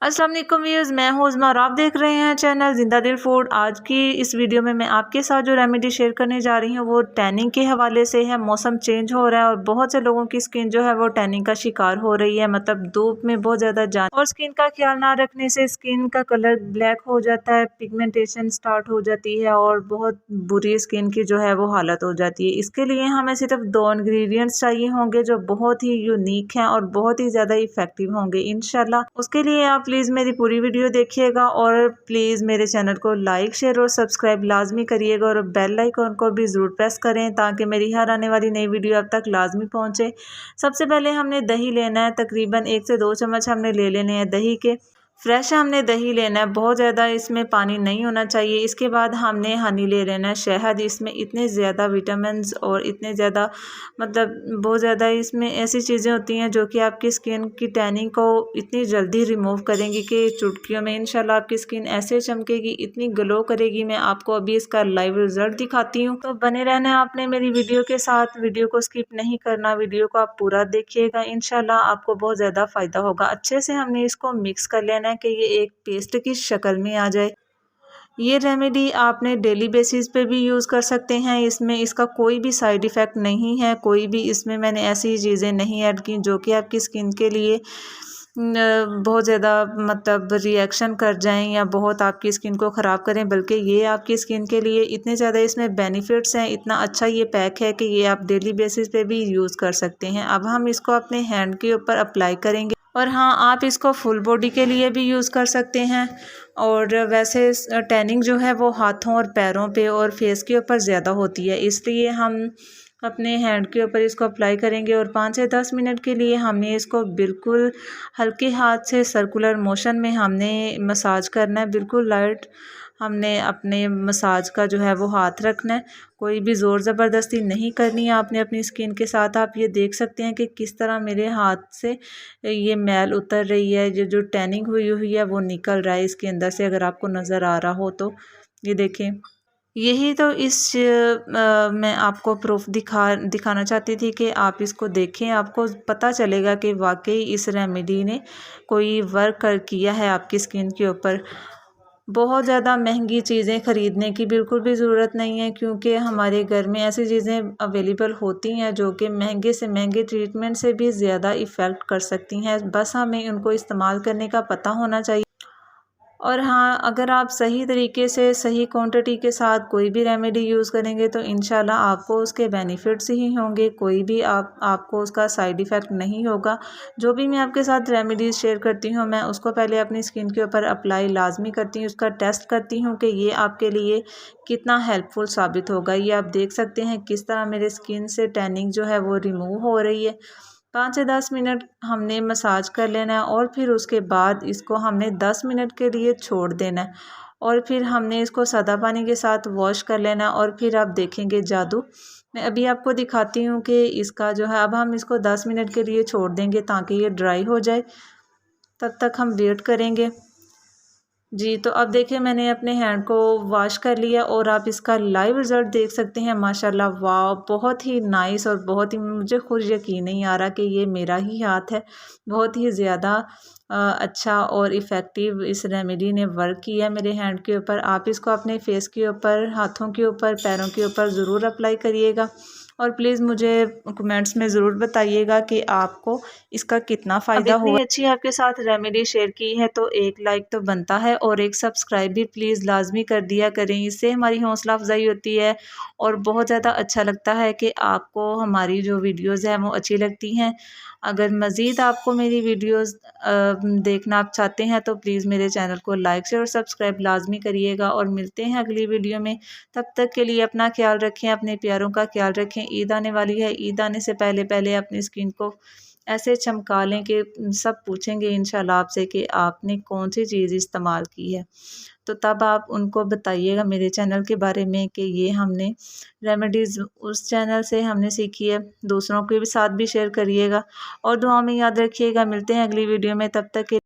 अस्सलाम वालेकुम व्यूअर्स, मैं हूं उज़मा और आप देख रहे हैं चैनल जिंदा दिल फूड। आज की इस वीडियो में मैं आपके साथ जो रेमेडी शेयर करने जा रही हूं वो टैनिंग के हवाले से है। मौसम चेंज हो रहा है और बहुत से लोगों की स्किन जो है वो टैनिंग का शिकार हो रही है। मतलब धूप में बहुत ज़्यादा जान और स्किन का ख्याल ना रखने से स्किन का कलर ब्लैक हो जाता है, पिगमेंटेशन स्टार्ट हो जाती है और बहुत बुरी स्किन की जो है वो हालत हो जाती है। इसके लिए हमें सिर्फ 2 इंग्रेडिएंट्स चाहिए होंगे जो बहुत ही यूनिक हैं और बहुत ही ज़्यादा इफेक्टिव होंगे इंशाल्लाह। उसके लिए आप प्लीज़ मेरी पूरी वीडियो देखिएगा और प्लीज़ मेरे चैनल को लाइक शेयर और सब्सक्राइब लाजमी करिएगा और बेल आइकन को भी ज़रूर प्रेस करें ताकि मेरी हर आने वाली नई वीडियो अब तक लाजमी पहुंचे। सबसे पहले हमने दही लेना है, तकरीबन 1 से 2 चम्मच हमने ले लेने हैं दही के। फ्रेश हमने दही लेना है, बहुत ज़्यादा इसमें पानी नहीं होना चाहिए। इसके बाद हमने हनी ले लेना है, शहद। इसमें इतने ज़्यादा विटामिन्स और इतने ज़्यादा मतलब बहुत ज़्यादा इसमें ऐसी चीज़ें होती हैं जो कि आपकी स्किन की टैनिंग को इतनी जल्दी रिमूव करेंगी कि चुटकियों में इंशाल्लाह आपकी स्किन ऐसे चमकेगी, इतनी ग्लो करेगी। मैं आपको अभी इसका लाइव रिजल्ट दिखाती हूँ, तो बने रहना है आपने मेरी वीडियो के साथ। वीडियो को स्किप नहीं करना, वीडियो को आप पूरा देखिएगा, इंशाल्लाह आपको बहुत ज़्यादा फ़ायदा होगा। अच्छे से हमने इसको मिक्स कर लेना है कि ये एक पेस्ट की शक्ल में आ जाए। ये रेमेडी आपने डेली बेसिस पे भी यूज़ कर सकते हैं। इसमें इसका कोई भी साइड इफ़ेक्ट नहीं है, कोई भी इसमें मैंने ऐसी चीज़ें नहीं ऐड की जो कि आपकी स्किन के लिए बहुत ज़्यादा मतलब रिएक्शन कर जाएं या बहुत आपकी स्किन को ख़राब करें, बल्कि ये आपकी स्किन के लिए इतने ज़्यादा इसमें बेनिफिट्स हैं। इतना अच्छा ये पैक है कि ये आप डेली बेसिस पे भी यूज़ कर सकते हैं। अब हम इसको अपने हैंड के ऊपर अप्लाई करेंगे और हाँ, आप इसको फुल बॉडी के लिए भी यूज़ कर सकते हैं। और वैसे टैनिंग जो है वो हाथों और पैरों पे और फेस के ऊपर ज़्यादा होती है, इसलिए हम अपने हैंड के ऊपर इसको अप्लाई करेंगे और 5 से 10 मिनट के लिए हमने इसको बिल्कुल हल्के हाथ से सर्कुलर मोशन में हमने मसाज करना है। बिल्कुल लाइट हमने अपने मसाज का जो है वो हाथ रखना है, कोई भी ज़ोर ज़बरदस्ती नहीं करनी है आपने अपनी स्किन के साथ। आप ये देख सकते हैं कि किस तरह मेरे हाथ से ये मैल उतर रही है, ये जो टैनिंग हुई हुई है वो निकल रहा है इसके अंदर से, अगर आपको नज़र आ रहा हो तो ये देखें। यही तो मैं आपको प्रूफ दिखाना चाहती थी कि आप इसको देखें, आपको पता चलेगा कि वाकई इस रेमेडी ने कोई वर्क किया है आपकी स्किन के ऊपर। बहुत ज़्यादा महंगी चीज़ें ख़रीदने की बिल्कुल भी ज़रूरत नहीं है, क्योंकि हमारे घर में ऐसी चीज़ें अवेलेबल होती हैं जो कि महंगे से महंगे ट्रीटमेंट से भी ज़्यादा इफ़ेक्ट कर सकती हैं। बस हमें उनको इस्तेमाल करने का पता होना चाहिए। और हाँ, अगर आप सही तरीके से सही क्वांटिटी के साथ कोई भी रेमेडी यूज़ करेंगे तो इंशाल्लाह आपको उसके बेनिफिट्स ही होंगे, कोई भी आपको उसका साइड इफ़ेक्ट नहीं होगा। जो भी मैं आपके साथ रेमेडीज़ शेयर करती हूँ, मैं उसको पहले अपनी स्किन के ऊपर अप्लाई लाजमी करती हूँ, उसका टेस्ट करती हूँ कि ये आपके लिए कितना हेल्पफुल साबित होगा। ये आप देख सकते हैं किस तरह मेरे स्किन से टैनिंग जो है वो रिमूव हो रही है। 5 से 10 मिनट हमने मसाज कर लेना है और फिर उसके बाद इसको हमने 10 मिनट के लिए छोड़ देना है और फिर हमने इसको सादा पानी के साथ वॉश कर लेना है और फिर आप देखेंगे जादू। मैं अभी आपको दिखाती हूँ कि इसका जो है, अब हम इसको 10 मिनट के लिए छोड़ देंगे ताकि ये ड्राई हो जाए, तब तक हम वेट करेंगे। जी, तो अब देखिए मैंने अपने हैंड को वॉश कर लिया और आप इसका लाइव रिज़ल्ट देख सकते हैं। माशाल्लाह वाह! बहुत ही नाइस और बहुत ही, मुझे खुद यकीन नहीं आ रहा कि ये मेरा ही हाथ है। बहुत ही ज़्यादा अच्छा और इफ़ेक्टिव इस रेमेडी ने वर्क किया है मेरे हैंड के ऊपर। आप इसको अपने फेस के ऊपर, हाथों के ऊपर, पैरों के ऊपर ज़रूर अप्लाई करिएगा और प्लीज़ मुझे कमेंट्स में ज़रूर बताइएगा कि आपको इसका कितना फ़ायदा हुआ। इतनी अच्छी आपके साथ रेमेडी शेयर की है तो एक लाइक तो बनता है और एक सब्सक्राइब भी प्लीज़ लाजमी कर दिया करें, इससे हमारी हौसला अफजाई होती है और बहुत ज़्यादा अच्छा लगता है कि आपको हमारी जो वीडियोज़ हैं वो अच्छी लगती हैं। अगर मज़ीद आपको मेरी वीडियोज़ देखना आप चाहते हैं तो प्लीज़ मेरे चैनल को लाइक शेयर और सब्सक्राइब लाजमी करिएगा और मिलते हैं अगली वीडियो में। तब तक के लिए अपना ख्याल रखें, अपने प्यारों का ख्याल रखें। ईद आने वाली है, ईद आने से पहले पहले अपनी स्किन को ऐसे चमका लें कि सब पूछेंगे इंशाल्लाह आपसे कि आपने कौन सी चीज़ इस्तेमाल की है। तो तब आप उनको बताइएगा मेरे चैनल के बारे में कि ये हमने रेमेडीज़ उस चैनल से हमने सीखी है। दूसरों के भी साथ भी शेयर करिएगा और दुआ में याद रखिएगा। मिलते हैं अगली वीडियो में, तब तक के